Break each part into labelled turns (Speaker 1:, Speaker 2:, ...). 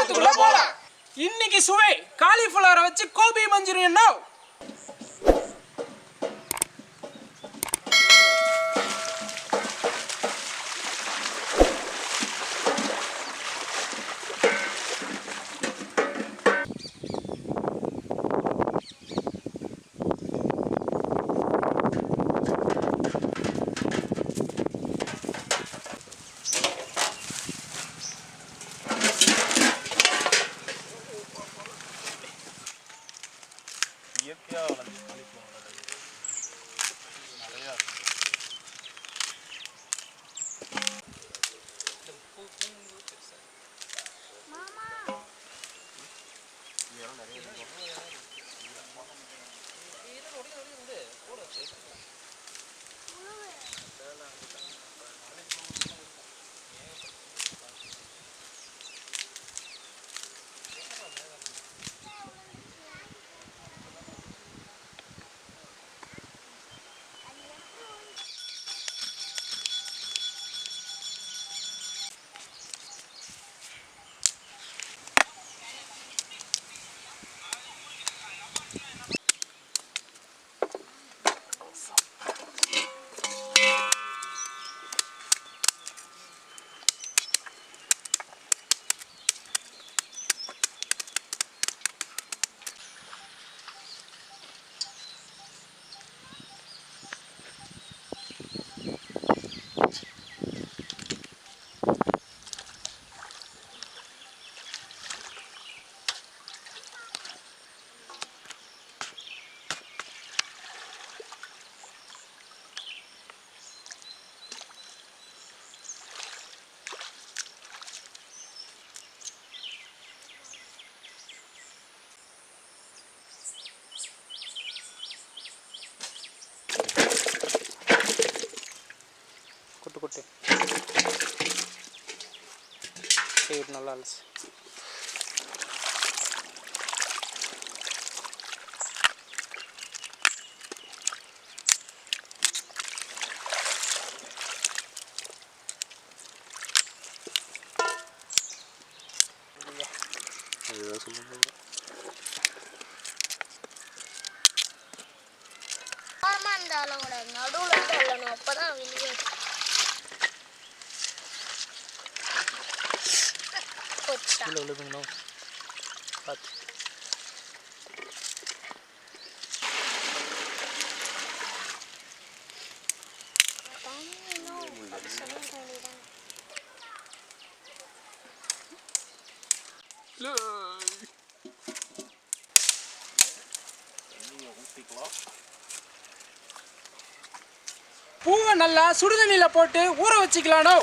Speaker 1: விளையாட்டுக்குள்ள போலாம். இன்னைக்கு சுவை காலிஃப்ளவரை வச்சு கோபி மஞ்சூரியன். கொட்டு சரி, நல்லா அலசி
Speaker 2: நடுவில் அப்பதான் வெளியே
Speaker 1: கீழே விழுதுங்கண்ணா பார்த்து. பூவை நல்லா சுடுதண்ணியில் போட்டு ஊற வச்சுக்கலானோ.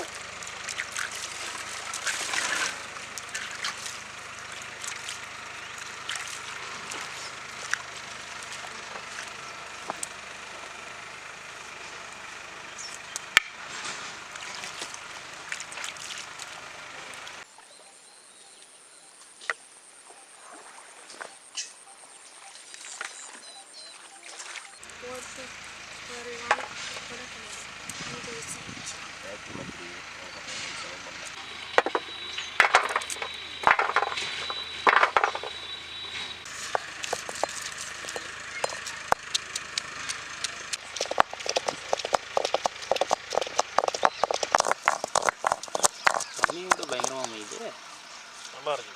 Speaker 3: பயங்கரமாக அமையுது, நல்லா இருக்கு.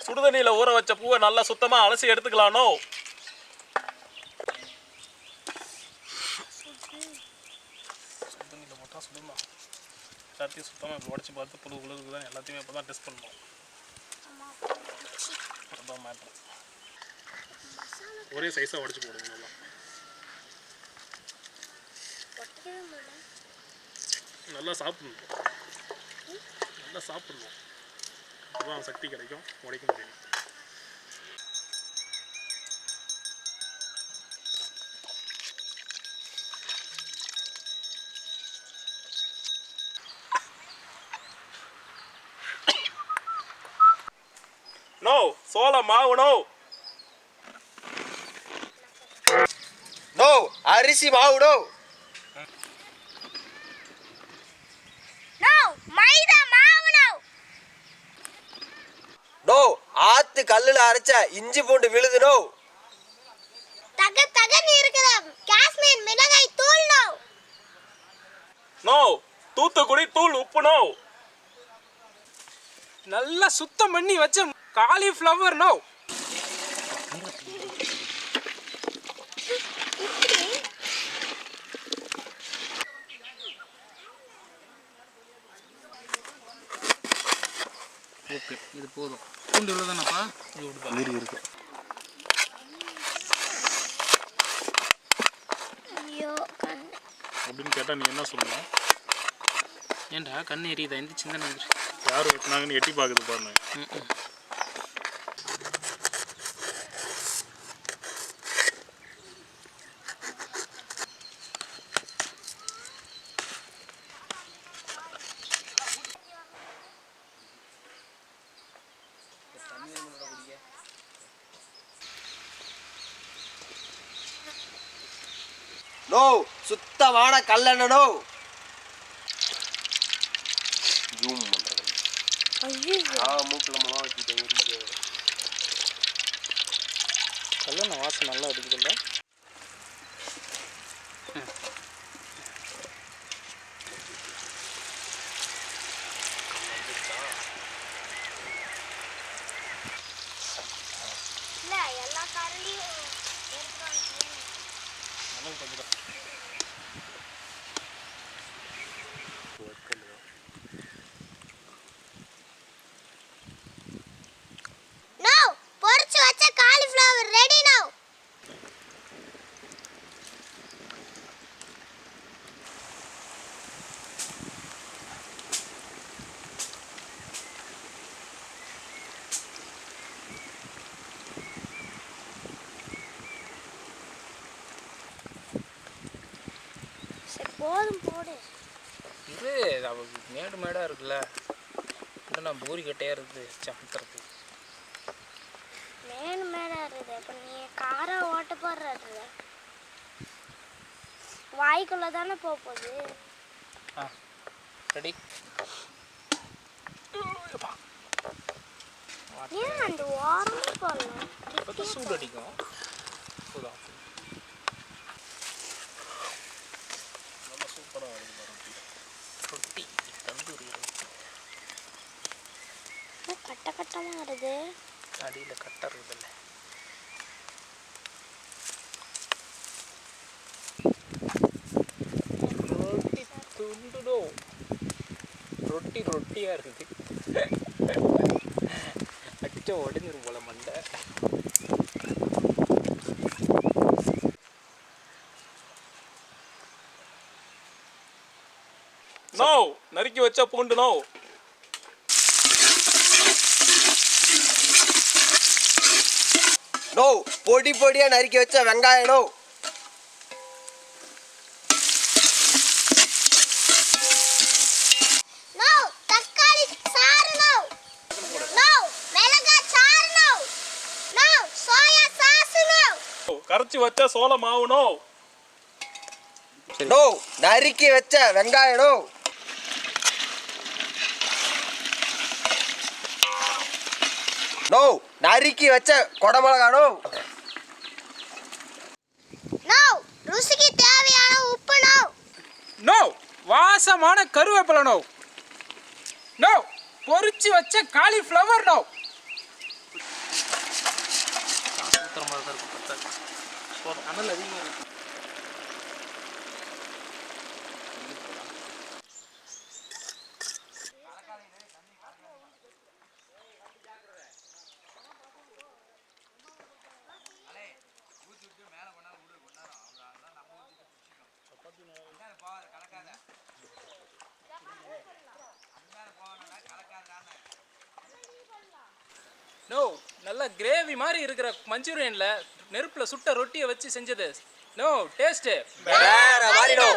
Speaker 3: சுடுதண்ணியில் ஊற வச்ச பூவை நல்லா சுத்தமாக அலசி எடுத்துக்கலானோ. சுடுதண்ணியில் போட்டால் சுடுமா, எல்லாத்தையும் சுத்தமாக உடச்சி பார்த்து புழு உழுகுது தான் எல்லாத்தையுமே இப்போ தான் டெஸ்ட் பண்ணணும். அதுதான் மேட்ரு. ஒரே சைஸாக உடச்சி போடுங்க நல்லா. நல்லா சாப்பிடணும், நல்லா சாப்பிடணும், அதுதான் சக்தி கிடைக்கும், உடைக்க முடியும். நோ சோள மாவு,
Speaker 4: நோ அரிசி மாவு, நோ
Speaker 2: மைதா மாவு நோ.
Speaker 4: நோ ஆத்து கல்லுல அரைச்ச இஞ்சி பூண்டு விழுது நோ.
Speaker 2: தக தகன்னு இருக்கிற காஷ்மீர் மிளகாய் தூள் நோ.
Speaker 3: நோ தூத்துக்குடி தூள் உப்பு நோ.
Speaker 1: நல்லா சுத்தம் பண்ணி வச்ச காலிஃப்ளவர் நோ.
Speaker 3: ஓகே இது போதும். பூண்டு இவ்வளோதானப்பா? இது இருக்கு.
Speaker 2: ஐயோ கண்ணு
Speaker 3: அப்படின்னு கேட்டால் நீ என்ன சொல்லணும்?
Speaker 1: ஏன்டா கண்ணு எரியுதா? இந்த சின்ன நம்பர்
Speaker 3: யார் வெட்டினாங்கன்னு எட்டி பார்க்குது பாருங்க.
Speaker 4: நோ சுத்தமான கல்லெண்ணெய் நோ. ஜூம் பண்றது.
Speaker 2: ஐயோ
Speaker 4: மூக்குல மொளகா வச்சுட்டேன்.
Speaker 1: கல்யாண வாசம் நல்லா இருக்குதுல்ல.
Speaker 2: இல்ல எல்லா காரணியும் நோ. பொரிச்சு வச்ச காலிஃப்ளவர் ரெடி நோ. போதும் போடு.
Speaker 1: இது மேடு மேடாக இருக்குல்ல. இல்லைண்ணா பூரி கட்டையாக இருக்குது சமத்துறது.
Speaker 2: மேடு மேடா இருக்குது. அப்ப நீ காரை ஓட்ட போடுறது வாய்க்குள்ள தானே போகுது.
Speaker 1: ரெடி.
Speaker 2: ஏன் அந்த ஓரமா போடலாம்?
Speaker 1: இப்போ சூடு அடிக்கும். சூடாக
Speaker 3: நல்லா சூப்பராக வருது பாருங்க.
Speaker 1: ரொட்டி தந்தூரி ரொட்டி.
Speaker 2: கட்ட கட்டமா வருது.
Speaker 1: அடியில் கட்டை இருக்குதுல்ல. ரொட்டி துண்டுடோ. ரொட்டி ரொட்டியாக இருக்குது. அடிச்சா உடஞ்சிரும் போல மண்டை.
Speaker 3: நோ நறுக்கி வச்ச பூண்டு நோ.
Speaker 4: நோ பொடி பொடியா நறுக்கி வச்ச வெங்காயம் நோ.
Speaker 2: நோ தக்காளி சாறு நோ. நோ மிளகாய் சாறு no. No soya sauce no.
Speaker 3: கரைச்சி வச்ச சோள மாவு நோ.
Speaker 4: நோ நறுக்கி வச்ச வெங்காயம் நோ. நோ நறுக்கி வச்ச கொடமிளகா நோ.
Speaker 2: நோ ருசிக்கு தேவையான உப்பு நோ.
Speaker 1: நோ வாசமான கருவேப்பிலை நோ. நோ பொரிச்சு வச்ச காலிஃப்ளவர் நோ. ஊத்துற மாதிரி தான் இருக்கும். பத்தாது. அனல் அதிகமாக இருக்கு. நோ நல்ல கிரேவி மாதிரி இருக்கிற மஞ்சூரியன்ல நெருப்புல சுட்ட ரொட்டியை வச்சு செஞ்சது. நோ டேஸ்ட்
Speaker 4: வேற மாதிரி நோ.